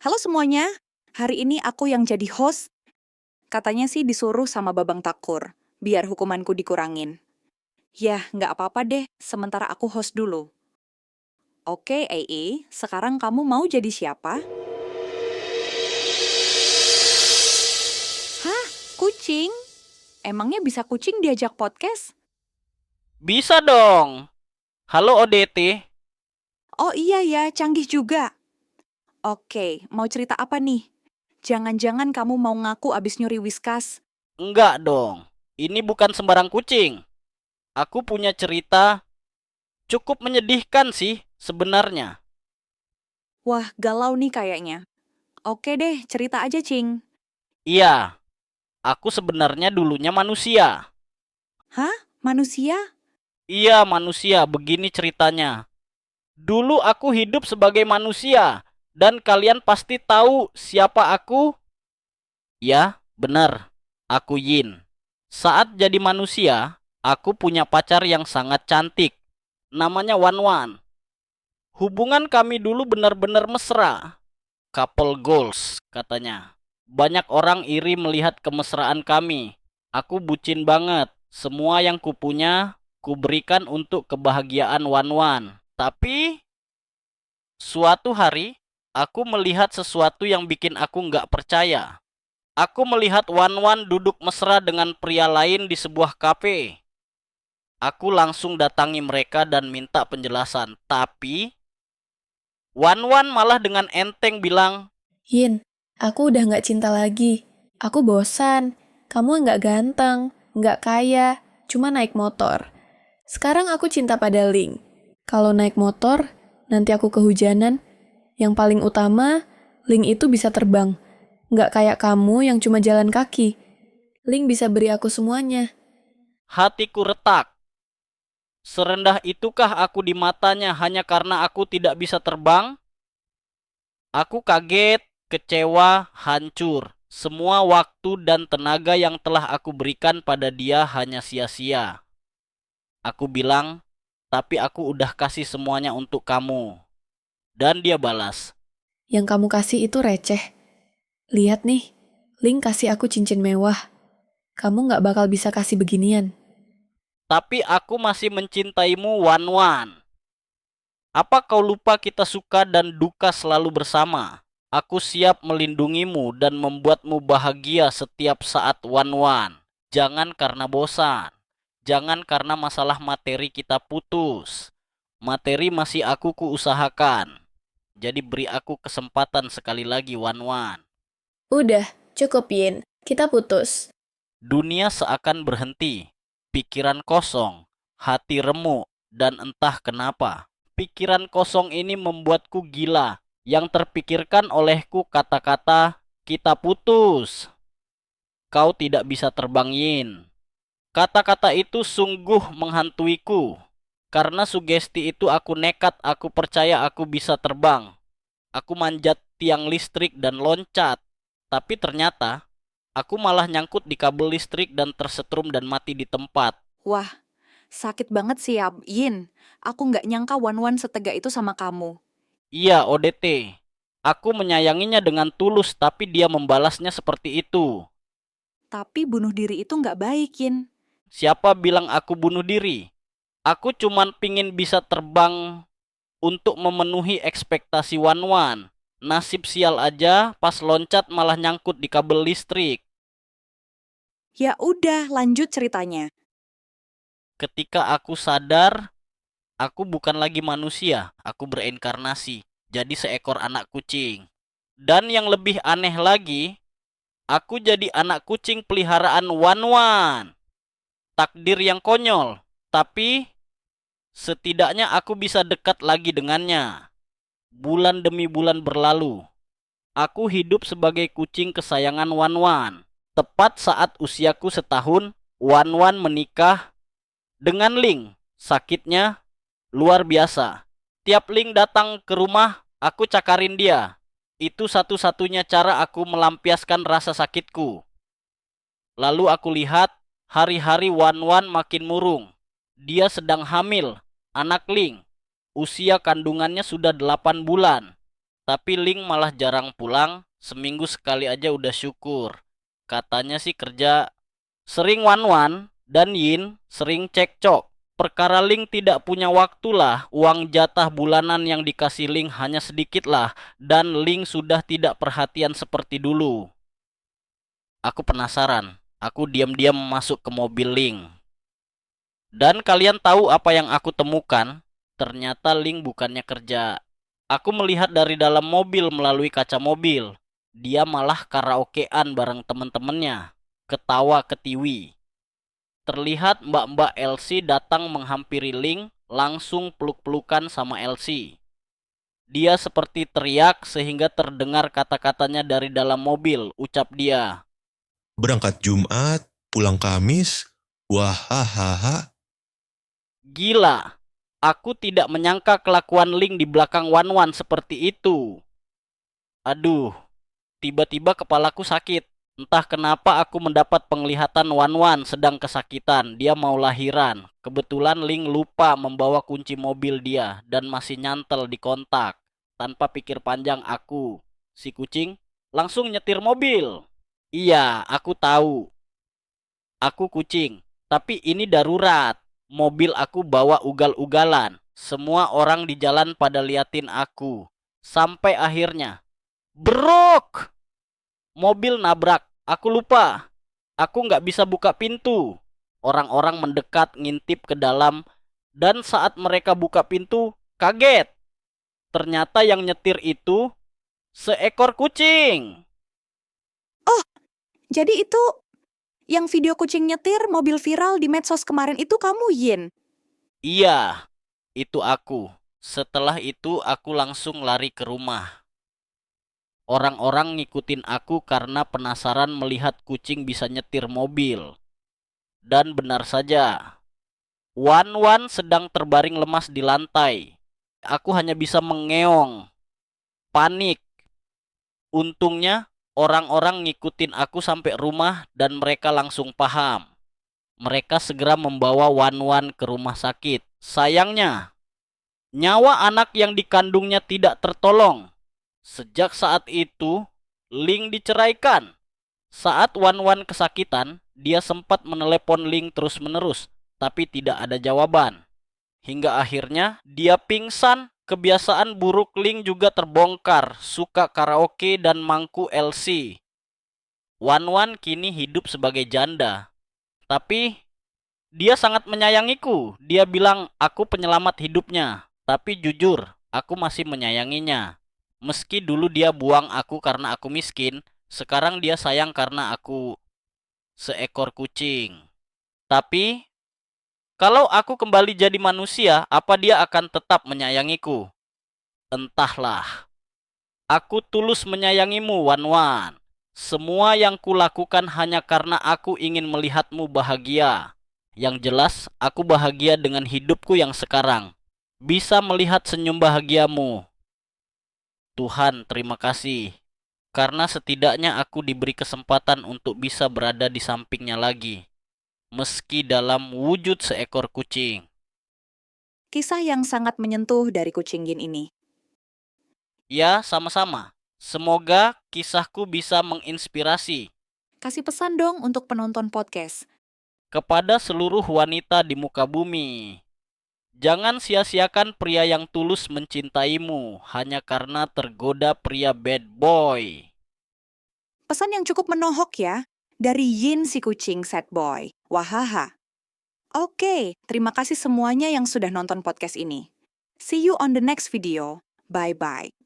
Halo semuanya, hari ini aku yang jadi host. Katanya sih disuruh sama Babang Takur, biar hukumanku dikurangin. Yah, nggak apa-apa deh, sementara aku host dulu. Oke, AA, sekarang kamu mau jadi siapa? Hah, kucing? Emangnya bisa kucing diajak podcast? Bisa dong. Halo ODT. Oh iya ya, canggih juga. Oke, mau cerita apa nih? Jangan-jangan kamu mau ngaku abis nyuri Whiskas? Enggak dong. Ini bukan sembarang kucing. Aku punya cerita cukup menyedihkan sih sebenarnya. Wah, galau nih kayaknya. Oke deh, cerita aja, Cing. Iya, aku sebenarnya dulunya manusia. Hah? Manusia? Iya, manusia. Begini ceritanya. Dulu aku hidup sebagai manusia. Dan kalian pasti tahu siapa aku? Ya, benar. Aku Yin. Saat jadi manusia, aku punya pacar yang sangat cantik. Namanya Wan Wan. Hubungan kami dulu benar-benar mesra. Couple goals, katanya. Banyak orang iri melihat kemesraan kami. Aku bucin banget. Semua yang kupunya, kuberikan untuk kebahagiaan Wan Wan. Tapi, suatu hari, aku melihat sesuatu yang bikin aku nggak percaya. Aku melihat Wan Wan duduk mesra dengan pria lain di sebuah kafe. Aku langsung datangi mereka dan minta penjelasan. Tapi, Wan Wan malah dengan enteng bilang, Yin, aku udah gak cinta lagi. Aku bosan. Kamu nggak ganteng, nggak kaya, cuma naik motor. Sekarang aku cinta pada Ling. Kalau naik motor, nanti aku kehujanan. Yang paling utama, Ling itu bisa terbang. Nggak kayak kamu yang cuma jalan kaki. Ling bisa beri aku semuanya. hatiku retak. Serendah itukah aku di matanya hanya karena aku tidak bisa terbang? Aku kaget, kecewa, hancur. Semua waktu dan tenaga yang telah aku berikan pada dia hanya sia-sia. Aku bilang, tapi aku udah kasih semuanya untuk kamu. Dan dia balas, Yang kamu kasih itu receh. Lihat nih, Ling kasih aku cincin mewah. Kamu nggak bakal bisa kasih beginian. tapi aku masih mencintaimu, Wan Wan. Apa kau lupa kita suka dan duka selalu bersama? Aku siap melindungimu dan membuatmu bahagia setiap saat, Wan Wan. Jangan karena bosan. Jangan karena masalah materi kita putus. Materi masih aku kuusahakan. Jadi beri aku kesempatan sekali lagi, Wan Wan. Udah, cukup Yin. Kita putus. Dunia seakan berhenti. Pikiran kosong, hati remuk, dan entah kenapa. Pikiran kosong ini membuatku gila. Yang terpikirkan olehku kata-kata, kita putus. Kau tidak bisa terbang, Yin. Kata-kata itu sungguh menghantuiku. Karena sugesti itu aku nekat, aku percaya aku bisa terbang. Aku manjat tiang listrik dan loncat. Tapi ternyata, aku malah nyangkut di kabel listrik dan tersetrum dan mati di tempat. Wah, sakit banget sih ya, Yin. Aku nggak nyangka Wan-Wan setega itu sama kamu. Iya, ODT. Aku menyayanginya dengan tulus, tapi dia membalasnya seperti itu. Tapi bunuh diri itu nggak baik, Yin. Siapa bilang aku bunuh diri? Aku cuman pingin bisa terbang untuk memenuhi ekspektasi Wan-Wan. Nasib sial aja, pas loncat malah nyangkut di kabel listrik. Ya udah, lanjut ceritanya. Ketika aku sadar, aku bukan lagi manusia, aku bereinkarnasi. Jadi seekor anak kucing. Dan yang lebih aneh lagi, aku jadi anak kucing peliharaan Wan-Wan. Takdir yang konyol, tapi setidaknya aku bisa dekat lagi dengannya. Bulan demi bulan berlalu. Aku hidup sebagai kucing kesayangan Wan-Wan. Tepat saat usiaku setahun, Wan-Wan menikah dengan Ling. Sakitnya luar biasa. Tiap Ling datang ke rumah, aku cakarin dia. Itu satu-satunya cara aku melampiaskan rasa sakitku. Lalu aku lihat hari-hari Wan-Wan makin murung. Dia sedang hamil, anak Ling. Usia kandungannya sudah 8 bulan. Tapi Ling malah jarang pulang, seminggu sekali aja udah syukur. Katanya sih kerja sering wan-wan dan Yin sering cekcok. Perkara Ling tidak punya waktu lah, uang jatah bulanan yang dikasih Ling hanya sedikit lah, dan Ling sudah tidak perhatian seperti dulu. Aku penasaran, aku diam-diam masuk ke mobil Ling. Dan kalian tahu apa yang aku temukan? Ternyata Ling bukannya kerja. Aku melihat dari dalam mobil melalui kaca mobil. Dia malah karaokean bareng temen-temennya. Ketawa ketiwi. Terlihat mbak-mbak Elsie datang menghampiri Ling, langsung peluk-pelukan sama Elsie. Dia seperti teriak sehingga terdengar kata-katanya dari dalam mobil, ucap dia. Berangkat Jumat, pulang Kamis, wahahaha. Gila, aku tidak menyangka kelakuan Ling di belakang Wan-Wan seperti itu. Aduh, tiba-tiba kepalaku sakit. Entah kenapa aku mendapat penglihatan Wan-Wan sedang kesakitan. Dia mau lahiran. Kebetulan Ling lupa membawa kunci mobil dia dan masih nyantel di kontak. Tanpa pikir panjang aku, si kucing, langsung nyetir mobil. Iya, aku tahu. Aku kucing. Tapi ini darurat. Mobil aku bawa ugal-ugalan. Semua orang di jalan pada liatin aku. Sampai akhirnya, brok! Mobil nabrak. Aku lupa. Aku nggak bisa buka pintu. Orang-orang mendekat ngintip ke dalam. Dan saat mereka buka pintu, kaget. Ternyata yang nyetir itu seekor kucing. Oh, jadi itu yang video kucing nyetir mobil viral di medsos kemarin itu kamu, Yin? Iya, itu aku. Setelah itu aku langsung lari ke rumah. Orang-orang ngikutin aku karena penasaran melihat kucing bisa nyetir mobil. Dan benar saja, Wan-Wan sedang terbaring lemas di lantai. Aku hanya bisa mengeong, panik. Untungnya, orang-orang ngikutin aku sampai rumah dan mereka langsung paham. Mereka segera membawa Wan-Wan ke rumah sakit. Sayangnya, nyawa anak yang dikandungnya tidak tertolong. Sejak saat itu, Ling diceraikan. Saat Wan-Wan kesakitan, dia sempat menelepon Ling terus-menerus, tapi tidak ada jawaban. Hingga akhirnya dia pingsan. Kebiasaan buruk Ling juga terbongkar, suka karaoke dan mangku LC. Wan-Wan kini hidup sebagai janda. Tapi dia sangat menyayangiku. Dia bilang aku penyelamat hidupnya. Tapi jujur, aku masih menyayanginya. Meski dulu dia buang aku karena aku miskin, sekarang dia sayang karena aku seekor kucing. Tapi kalau aku kembali jadi manusia, apa dia akan tetap menyayangiku? Entahlah. Aku tulus menyayangimu, Wan-Wan. Semua yang kulakukan hanya karena aku ingin melihatmu bahagia. Yang jelas, aku bahagia dengan hidupku yang sekarang. Bisa melihat senyum bahagiamu. Tuhan, terima kasih. Karena setidaknya aku diberi kesempatan untuk bisa berada di sampingnya lagi. Meski dalam wujud seekor kucing. Kisah yang sangat menyentuh dari kucing Yin ini. Ya, sama-sama. Semoga kisahku bisa menginspirasi Kasih pesan dong untuk penonton podcast. kepada seluruh wanita di muka bumi. Jangan sia-siakan pria yang tulus mencintaimu hanya karena tergoda pria bad boy. Pesan yang cukup menohok ya, dari Yin si kucing sad boy. Wahaha. Oke, terima kasih semuanya yang sudah nonton podcast ini. See you on the next video. Bye-bye.